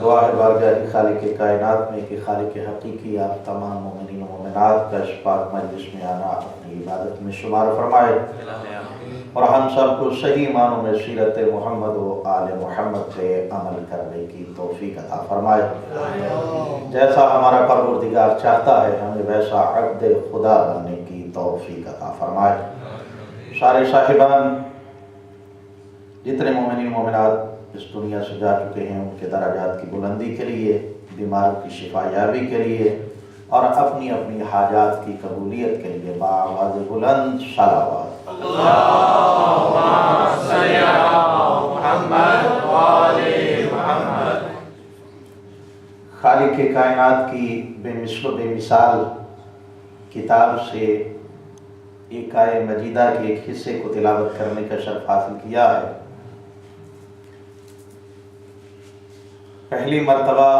دعا ہے بارگاہ خالق کائنات میں کہ خالق حقیقی آپ تمام مومنین و مومنات کا اس پاک مجلس میں آنا اپنی عبادت میں شمار فرمائے اور ہم سب کو صحیح معنوں میں سیرت محمد و آل محمد پہ عمل کرنے کی توفیق عطا فرمائے۔ جیسا ہمارا پروردگار چاہتا ہے ہمیں ویسا عبد خدا بننے کی توفیق عطا فرمائے۔ سارے صاحبان، جتنے مومنین مومنات اس دنیا سے جا چکے ہیں ان کے درجات کی بلندی کے لیے، بیماروں کی شفا یابی کے لیے اور اپنی اپنی حاجات کی قبولیت کے لیے بآواز بلند صلوات۔ اللہم صلی علی محمد و آل محمد۔ خالق کائنات کی بے مثل و بے مثال کتاب سے ایک آیہ مجیدہ کے ایک حصے کو تلاوت کرنے کا شرف حاصل کیا ہے۔ پہلی مرتبہ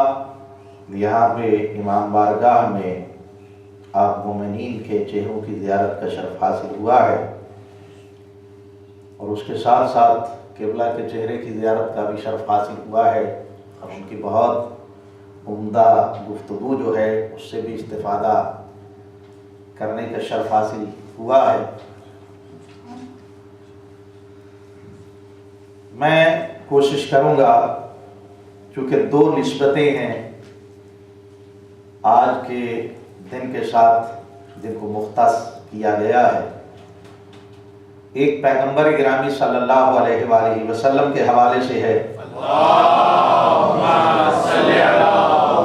یہاں پہ امام بارگاہ میں آپ مومنین کے چہروں کی زیارت کا شرف حاصل ہوا ہے اور اس کے ساتھ ساتھ قبلہ کے چہرے کی زیارت کا بھی شرف حاصل ہوا ہے اور ان کی بہت عمدہ گفتگو جو ہے اس سے بھی استفادہ کرنے کا شرف حاصل ہوا ہے۔ میں کوشش کروں گا چونکہ دو نسبتیں ہیں آج کے دن کے ساتھ جن کو مختص کیا گیا ہے، ایک پیغمبر گرامی صلی اللہ علیہ وآلہ وسلم کے حوالے سے ہے، اللہم صلی علی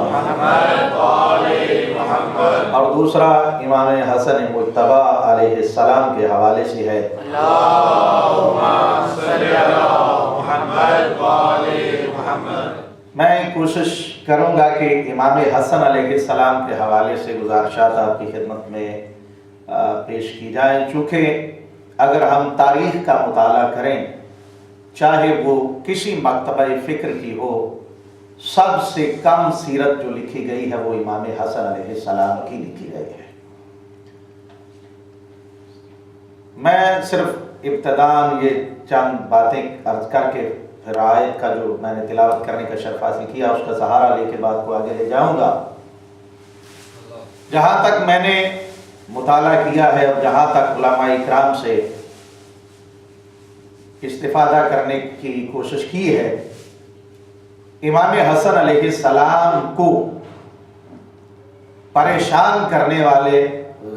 محمد و آل محمد، اور دوسرا امام حسن مجتبی علیہ السلام کے حوالے سے ہے۔ اللہم صلی علی محمد و آل محمد۔ میں کوشش کروں گا کہ امام حسن علیہ السلام کے حوالے سے گزارشات آپ کی خدمت میں پیش کی جائیں، چونکہ اگر ہم تاریخ کا مطالعہ کریں چاہے وہ کسی مکتبہ فکر کی ہو، سب سے کم سیرت جو لکھی گئی ہے وہ امام حسن علیہ السلام کی لکھی گئی ہے۔ میں صرف ابتداءً یہ چند باتیں عرض کر کے پھر آیت کا جو میں نے تلاوت کرنے کا شرف حاصل کیا اس کا سہارا لے کے بات کو آگے لے جاؤں گا۔ جہاں تک میں نے مطالعہ کیا ہے اور جہاں تک علماء اکرام سے استفادہ کرنے کی کوشش کی ہے، امام حسن علیہ السلام کو پریشان کرنے والے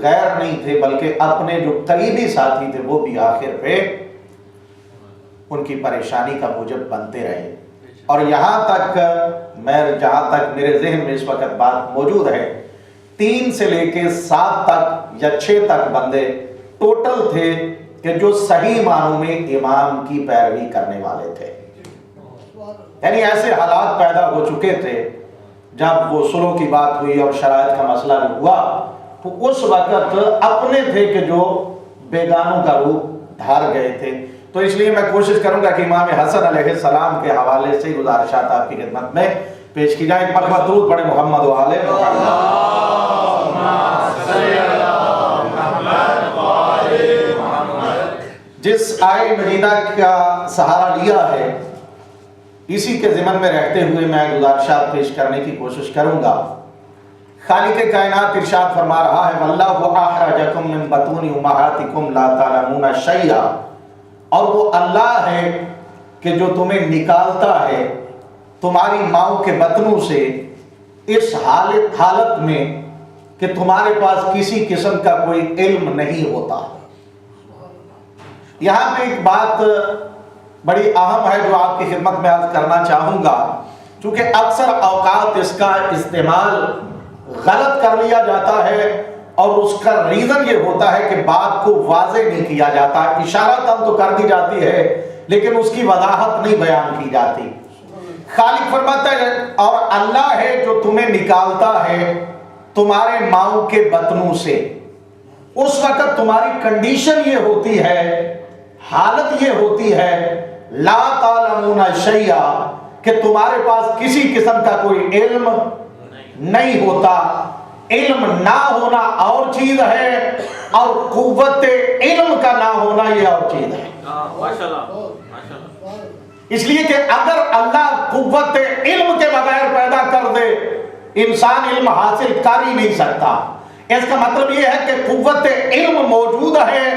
غیر نہیں تھے بلکہ اپنے جو قریبی ساتھی تھے وہ بھی آخر پہ ان کی پریشانی کا موجب بنتے رہے، اور یہاں تک جہاں تک میرے ذہن میں اس وقت بات موجود ہے 3 سے لے کے 7 تک یا 6 تک بندے ٹوٹل تھے کہ جو صحیح معنوں میں امام کی پیروی کرنے والے تھے، یعنی ایسے حالات پیدا ہو چکے تھے جب وہ صلح کی بات ہوئی اور شرائط کا مسئلہ ہوا تو اس وقت اپنے تھے کہ جو بیگانوں کا روپ دھار گئے تھے۔ تو اس لیے میں کوشش کروں گا کہ امام حسن علیہ السلام کے حوالے سے گزارشات آپ کی خدمت میں پیش کی جائیں۔ ایک مرتبہ درود پڑھیں محمد و آل محمد۔ اللہم صلی علی محمد و آل محمد۔ جس آیہ مجیدہ کا سہارا لیا ہے اسی کے ضمن میں رہتے ہوئے میں گزارشات پیش کرنے کی کوشش کروں گا۔ خالق کائنات ارشاد فرما رہا ہے وَاللَّهُ أَخْرَجَكُم مِّن بَطُونِ أُمَّهَاتِكُمْ لَا تَعْلَمُونَ شَيْئًا، اور وہ اللہ ہے کہ جو تمہیں نکالتا ہے تمہاری ماؤں کے بطنوں سے اس حالت میں کہ تمہارے پاس کسی قسم کا کوئی علم نہیں ہوتا۔ یہاں پہ ایک بات بڑی اہم ہے جو آپ کی خدمت میں عرض کرنا چاہوں گا، چونکہ اکثر اوقات اس کا استعمال غلط کر لیا جاتا ہے اور اس کا ریزن یہ ہوتا ہے کہ بات کو واضح نہیں کیا جاتا، اشارتاً تو کر دی جاتی ہے لیکن اس کی وضاحت نہیں بیان کی جاتی۔ خالق فرماتا ہے اور اللہ ہے جو تمہیں نکالتا ہے تمہارے ماؤں کے بطنوں سے، اس وقت تمہاری کنڈیشن یہ ہوتی ہے، حالت یہ ہوتی ہے لا تعلمون شیئا کہ تمہارے پاس کسی قسم کا کوئی علم نہیں ہوتا۔ علم نہ ہونا اور چیز ہے اور قوت علم کا نہ ہونا یہ اور چیز ہے۔ اس لیے کہ اگر اللہ قوت علم کے بغیر پیدا کر دے انسان علم حاصل کر ہی نہیں سکتا۔ اس کا مطلب یہ ہے کہ قوت علم موجود ہے،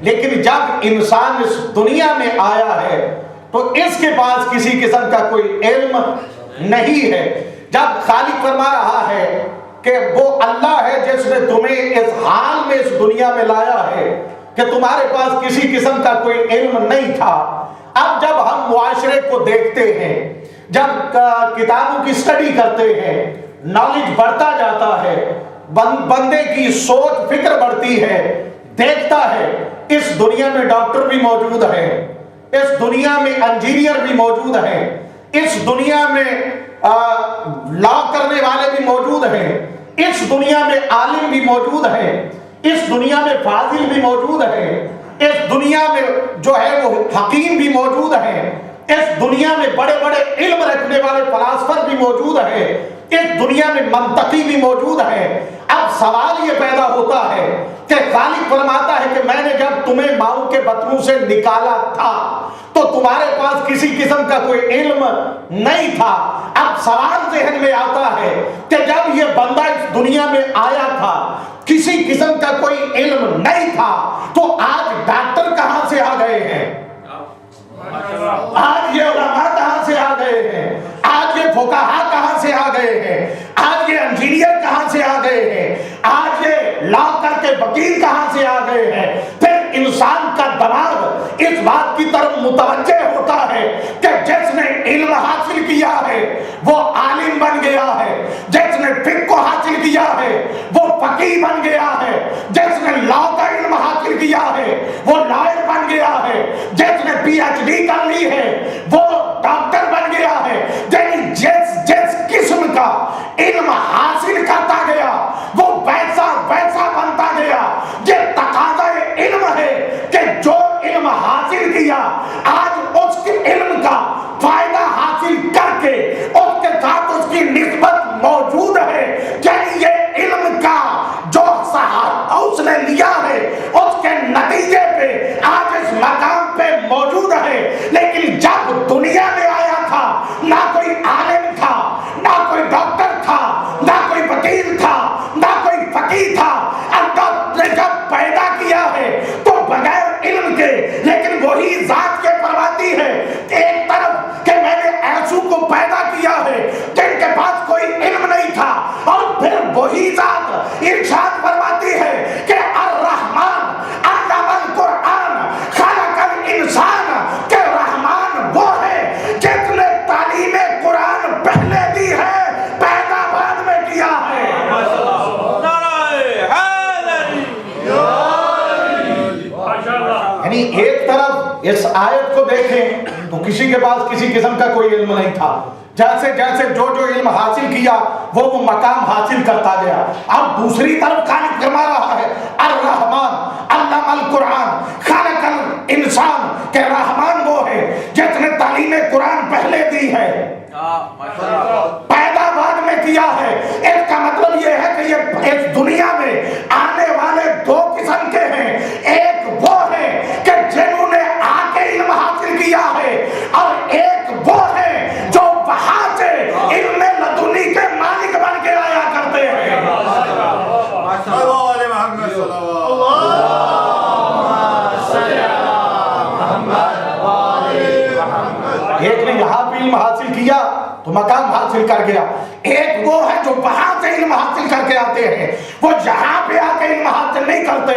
لیکن جب انسان اس دنیا میں آیا ہے تو اس کے پاس کسی قسم کا کوئی علم نہیں ہے۔ جب خالق فرما رہا ہے کہ وہ اللہ ہے جس نے تمہیں اس حال میں اس دنیا میں لایا ہے کہ تمہارے پاس کسی قسم کا کوئی علم نہیں تھا۔ اب جب ہم معاشرے کو دیکھتے ہیں، جب کتابوں کی اسٹڈی کرتے ہیں، نالج بڑھتا جاتا ہے، بندے کی سوچ فکر بڑھتی ہے، دیکھتا ہے اس دنیا میں ڈاکٹر بھی موجود ہے، اس دنیا میں انجینئر بھی موجود ہے، اس دنیا میں لا کرنے والے بھی موجود ہیں، اس دنیا میں عالم بھی موجود ہیں، اس دنیا میں فاضل بھی موجود ہیں، اس دنیا میں جو ہے وہ حکیم بھی موجود ہیں، اس دنیا میں بڑے بڑے علم رکھنے والے فلاسفر بھی موجود ہیں، اس دنیا میں منطقی بھی موجود ہیں۔ اب سوال یہ پیدا ہوتا ہے کہ خالق فرماتا ہے کہ میں نے جب تمہیں ماؤں کے بطنوں سے نکالا تھا تو تمہارے پاس کسی قسم کا کوئی علم نہیں تھا۔ اب سوال ذہن میں آتا ہے کہ جب یہ بندہ اس دنیا میں آیا تھا کسی قسم کا کوئی علم نہیں تھا تو آج ڈاکٹر کہاں سے آ گئے ہیں؟ آج یہ علماء کہاں سے آ گئے ہیں؟ آج یہ فقہاء کہاں سے آ گئے ہیں؟ آج یہ انجینئر کہاں سے آ گئے ہیں؟ آج یہ لا کر کے وکیل کہاں سے آ گئے ہیں؟ پھر انسان کا دماغ اس بات کی طرف متوجہ ہوتا ہے کہ جس نے علم حاصل کیا ہے وہ عالم بن گیا ہے، جس نے فقہ کو حاصل کیا ہے وہ فقیہ بن گیا ہے، جس نے لا کا علم حاصل کیا ہے وہ لائر بن گیا ہے، جس نے پی ایچ ڈی کر لی ہے وہ ڈاکٹر بن گیا ہے۔ یعنی جس قسم کا علم حاصل کرتا گیا وہ ویسا ویسا بنتا گیا۔ یہ تقاضا علم ہے کہ جو علم حاصل کیا آج اس کے علم کا فائدہ حاصل کر کے اس کے ساتھ اس کی نسبت موجود ہے، یعنی یہ علم کا جو سہارا اس نے لیا ہے اس کے نتیجے پہ آج اس مقام پہ موجود ہے۔ لیکن جب دنیا میں آیا تھا نہ کوئی عالم تھا، نہ کوئی ڈاکٹر تھا، نہ کوئی وکیل تھا، نہ کوئی فقیہ تھا۔ اللہ نے جب پیدا کیا ہے تو بغیر علم کے، لیکن وہی ذات کے فرماتی ہے ایک طرف کہ میں نے ایسو کو پیدا کیا ہے جن کے پاس کوئی علم نہیں تھا، اور پھر وہی ذات ارشاد فرماتی ہے کہ الرحمن علم القرآن خلق الانسان، کہ رحمان وہ ہے جس نے تعلیم قرآن پہلے دی ہے، پیدا بعد میں کیا ہے۔ یعنی ایک طرف اس آیت کو دیکھیں تو کسی کے پاس کسی قسم کا کوئی علم نہیں تھا، جیسے جیسے جو علم حاصل کیا وہ مقام حاصل کرتا گیا۔ اب دوسری طرف خالق فرما رہا ہے الرحمن علم القرآن خلق الانسان، کہ رحمان وہ ہے جس نے تعلیم قرآن پہلے دی ہے، پیدا بعد میں کیا ہے۔ اس کا مطلب یہ ہے کہ یہ اس دنیا میں آنے والے دو قسم کے ہیں، ایک وہ ہے کہ جنہوں نے آ کے علم حاصل کیا ہے، اور ایک وہ ہے جو وہاں سے علم لدنی کے مالک بن کے آیا کرتے ہیں۔ ایک نے یہاں بھی علم حاصل کیا تو مقام حاصل کر گیا، ایک وہ ہے جو وہاں سے علم حاصل کر کے آتے ہیں، وہ یہاں پہ آ کے علم حاصل نہیں کرتے۔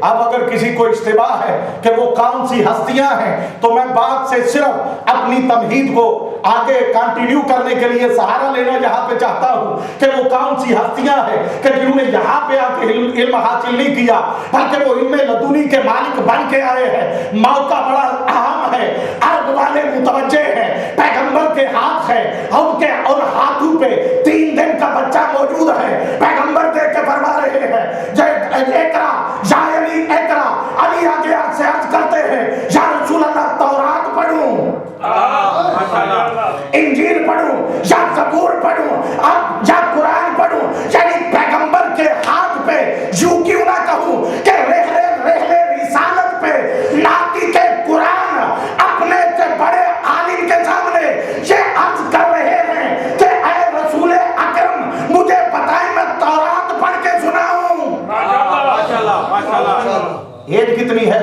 اب اگر کسی کو اشتباہ ہے کہ وہ کون سی ہستیاں ہیں تو میں بات سے صرف اپنی تمہید کو آگے کنٹینیو کرنے کے لیے سہارا لینا یہاں پہ چاہتا ہوں کہ وہ کون سی ہستیاں ہیں کہ جنہوں نے یہاں پہ آ کے علم حاصل نہیں کیا بلکہ وہ علم لدنی کے مالک بن کے آئے ہیں۔ موقع بڑا اہم ہے، عرب والے متوجہ ہیں، پیغمبر کے ہاتھ ہے، ان کے اور ہاتھوں پہ 3 دن کا بچہ موجود ہے، پیغمبر دیکھ کے فرما رہے ہیں اقرا یا علی اقرا، علی آگے سے عرض کرتے ہیں یا رسول اللہ تورات پڑھوں، انجیل پڑھوں یا زبور پڑھوں یا قرآن پڑھوں، یعنی پیغمبر کے ہاتھ پہ یوں کیوں نہ کہوں کہ رحلے رسالت پہ ناطق قرآن اپنے سے کتنی ہے؟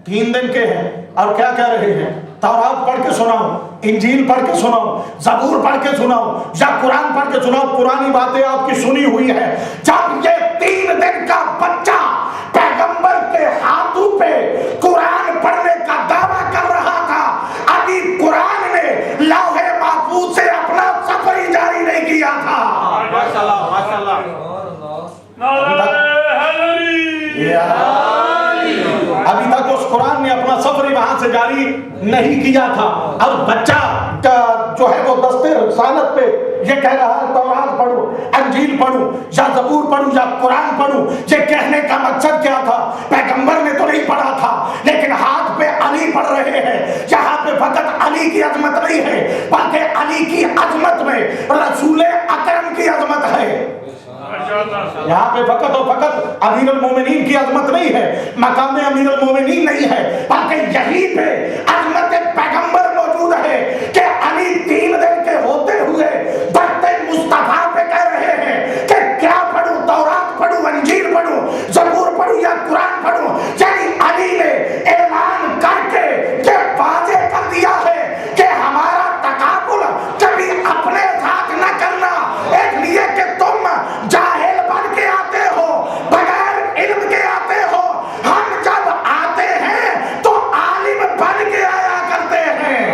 3 دن کے ہیں. اور کیا کہہ رہے ہیں؟ تورات پڑھ کے سناؤ، انجیل پڑھ کے سناؤ، زبور پڑھ کے سناؤ، یا قرآن پڑھ کے سناؤ. پرانی باتیں آپ کی سنی ہوئی ہے. جب یہ 3 دن کا بچہ پیغمبر کے ہاتھوں پہ قرآن پڑھنے کا دعویٰ کر رہا تھا، ابھی قرآن نے لوح محفوظ سے اپنا سفر ہی جاری نہیں کیا تھا. ماشاءاللہ ماشاءاللہ. ابھی تک اس قرآن نے اپنا سفر وہاں سے جاری نہیں کیا تھا. اب بچہ جو ہے وہ دستے رسالت پہ یہ کہہ رہا ہے تورات پڑھو، انجیل پڑھو، یا زبور پڑھو، یا قرآن پڑھو. یہ کہنے کا مقصد کیا تھا؟ پیغمبر نے تو نہیں پڑھا تھا، لیکن ہاتھ پہ علی پڑھ رہے ہیں. یہاں پہ فقط علی کی عظمت نہیں ہے، بلکہ علی کی عظمت میں رسول اکرم کی عظمت ہے. یہاں پہ فقط اور فقط امیر المومنین کی عظمت نہیں ہے، مقام امیر المومنین نہیں ہے، بلکہ یہیں پہ عظمت پیغمبر موجود ہے کہ علی 3 دن کے ہوتے ہوئے بڑھتے مصطفیٰ پہ کہہ رہے ہیں کہ کیا پڑھوں؟ تورات پڑھوں، انجیل پڑھوں، زبور پڑھوں یا قرآن پڑھوں؟ یعنی علی نے اعلان کر کے یہ واضح کر دیا ہے کہ ہمارا تقابل کبھی اپنے ساتھ نہ کرنا، اس لیے کہ تم جاہل بن کے آتے ہو، بغیر علم کے آتے ہو. ہم جب آتے ہیں تو عالم بن کے آیا کرتے ہیں.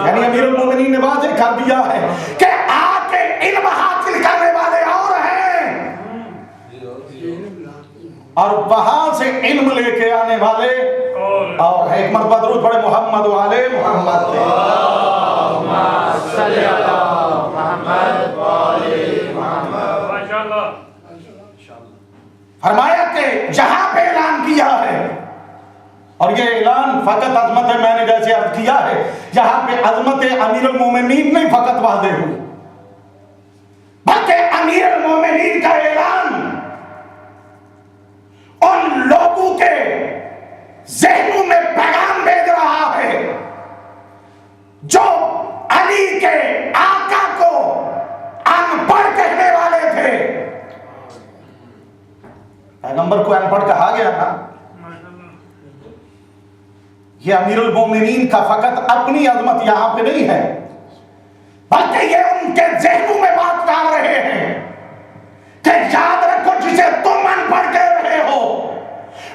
یعنی امیر المومنین نے واضح کر دیا ہے کہ آ کے علم حاصل کرنے والے اور ہیں، اور وہاں سے علم لے کے آنے والے اور. ایک مرتبہ درود پڑھے محمد و آل محمد. فرمایا کہ جہاں پہ اعلان کیا ہے، اور یہ اعلان فقط عظمت ہے، میں نے جیسے عرض کیا ہے یہاں پہ عظمت امیر المومنین نہیں فقط واضح ہوئی، بلکہ امیر المومنین کا اعلان ان لوگوں کے ذہنوں میں پیغام بھیج رہا ہے جو علی کے آقا کو ان پڑھ کہنے والے تھے. پیغمبر کو ان پڑھ کہا گیا نا. یہ امیر المومنین کا فقط اپنی عظمت یہاں پہ نہیں ہے، بلکہ یہ ان کے ذہنوں میں بات ڈال رہے ہیں کہ یاد رکھو جسے تم ان پڑھ کہہ رہے ہو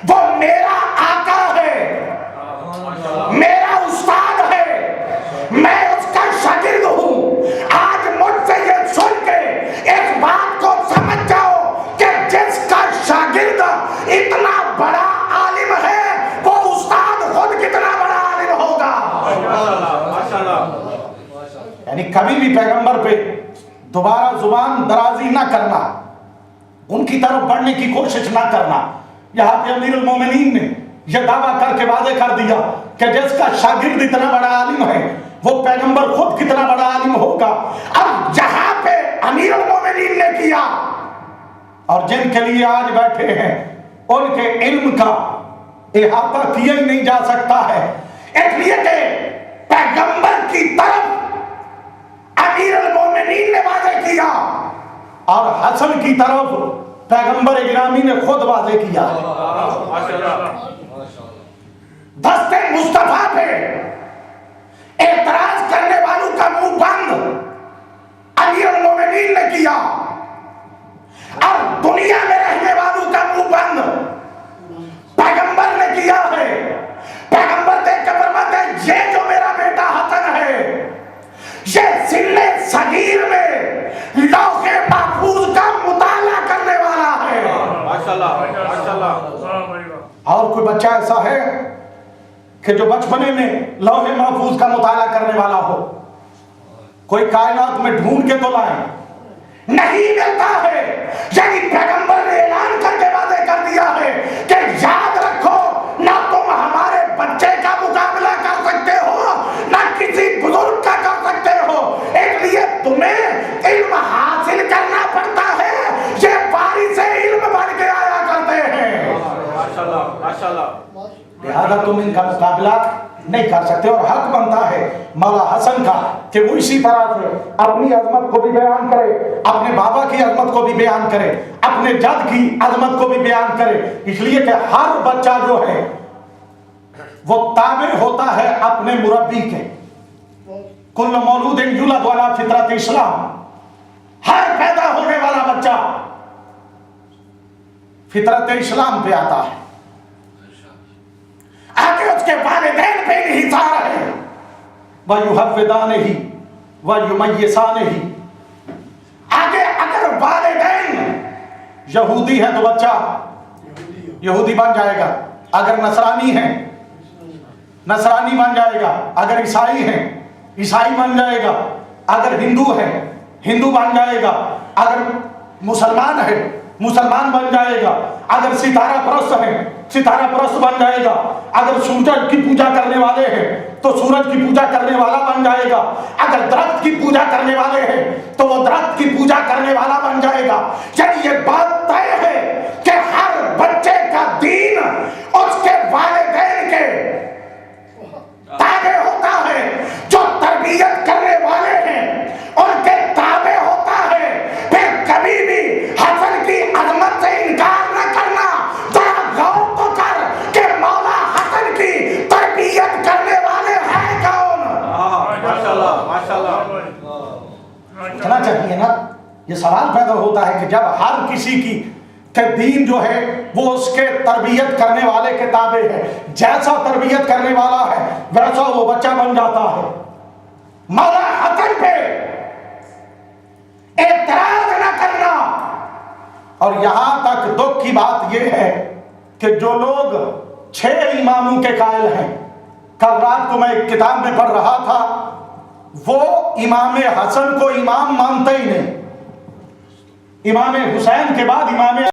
وہ میرا آقا ہے، میرا استاد ہے، میں اس کا شاگرد ہوں. آج مجھ سے یہ سن کے اس بات کو سمجھ جاؤ کہ جس کا شاگرد اتنا بڑا عالم ہے وہ استاد خود کتنا بڑا عالم ہوگا. یعنی کبھی بھی پیغمبر پہ دوبارہ زبان درازی نہ کرنا، ان کی طرف بڑھنے کی کوشش نہ کرنا. یہاں پہ امیر المومنین نے یہ دعویٰ کر کے واضح کر دیا کہ جس کا شاگرد اتنا بڑا عالم ہے وہ پیغمبر خود کتنا بڑا عالم ہوگا. اب جہاں پہ امیر المومنین نے کیا اور جن کے لیے آج بیٹھے ہیں ان کے علم کا احاطہ کیا ہی نہیں جا سکتا ہے، اس لیے کہ پیغمبر کی طرف امیر المومنین نے واضح کیا اور حسن کی طرف پیغمبر گرامی نے خود واضح کیا. دستے مصطفیٰ پہ اعتراض کرنے والوں کا منہ بند امیر المومنین نے کیا، اور دنیا میں رہنے والوں کا منہ بند پیغمبر نے کیا ہے. پیغمبر دیکھ کے فرماتے ہیں یہ جو میرا بیٹا حسن ہے یہ سن صغیر میں لوح محفوظ کا مطالعہ کرنے والا ہے. اور کوئی بچہ ایسا ہے کہ جو بچپنے میں لوح محفوظ کا مطالعہ کرنے والا ہو؟ کوئی کائنات میں ڈھونڈ کے تو لائیں، نہیں ملتا ہے. یعنی پیغمبر نے اعلان کر کے واضح کر دیا ہے کہ یاد رکھو نہ تم ہمارے بچے کا مقابلہ کر سکتے ہو نہ کسی بزرگ کا کر سکتے ہو، اس لیے تمہیں علم حاصل کرنا پڑتا ہے. یہ وارث علم بن کے آیا کرتے ہیں، لہذا تم ان کا مقابلہ نہیں کر سکتے، اور حق بنتا ہے مولا حسن کا کہ وہ اسی طرح سے اپنی عظمت کو بھی بیان کرے، اپنے بابا کی عظمت کو بھی بیان کرے، اپنے جد کی عظمت کو بھی بیان کرے، اس لیے کہ ہر بچہ جو ہے وہ تابع ہوتا ہے اپنے مربی کے۔ کل مولود یولد علی فطرت اسلام، ہر پیدا ہونے والا بچہ فطرت اسلام پہ آتا ہے، آگے اس کے والدین پہ انحصار ہے، وَيُحَوِّدَانِهِ وَيُمَيِّسَانِهِ۔ آگے اگر والدین یہودی ہے تو بچہ یہودی بن جائے گا، اگر نصرانی ہے نصرانی بن جائے گا، اگر عیسائی ہے عیسائی بن جائے گا، اگر ہندو ہے ہندو بن جائے گا، اگر مسلمان ہے مسلمان بن جائے گا، اگر ستارہ پرست ہے ستارہ پرست بن جائے گا، اگر سورج کی پوجا کرنے والے ہیں تو سورج کی پوجا کرنے والا بن جائے گا، اگر درخت کی پوجا کرنے والے ہیں تو وہ درخت کی پوجا کرنے والا بن جائے گا۔ یعنی یہ بات طے ہے کہ ہر بچے کا دین اس کے والدین کے تابع ہوتا ہے، جو تربیت کرنے والے ہیں ان کے تابع ہوتا ہے۔ پھر کبھی بھی حسن کی عظمت سے انکار نہ کرنا، ذرا غور تو کر کہ مولا حسن کی تربیت کرنے والے ہیں کون؟ ماشاءاللہ ماشاءاللہ۔ اتنا چاہیے نا، یہ سوال پیدا ہوتا ہے کہ جب ہر کسی کی کہ دین جو ہے وہ اس کے تربیت کرنے والے کے تابع ہے، جیسا تربیت کرنے والا ہے ویسا وہ بچہ بن جاتا ہے۔ مولا حسن پہ اعتراض نہ کرنا۔ اور یہاں تک دکھ کی بات یہ ہے کہ جو لوگ 6 اماموں کے قائل ہیں، کل رات کو میں ایک کتاب میں پڑھ رہا تھا، وہ امام حسن کو امام مانتے ہی نہیں، امام حسین کے بعد امام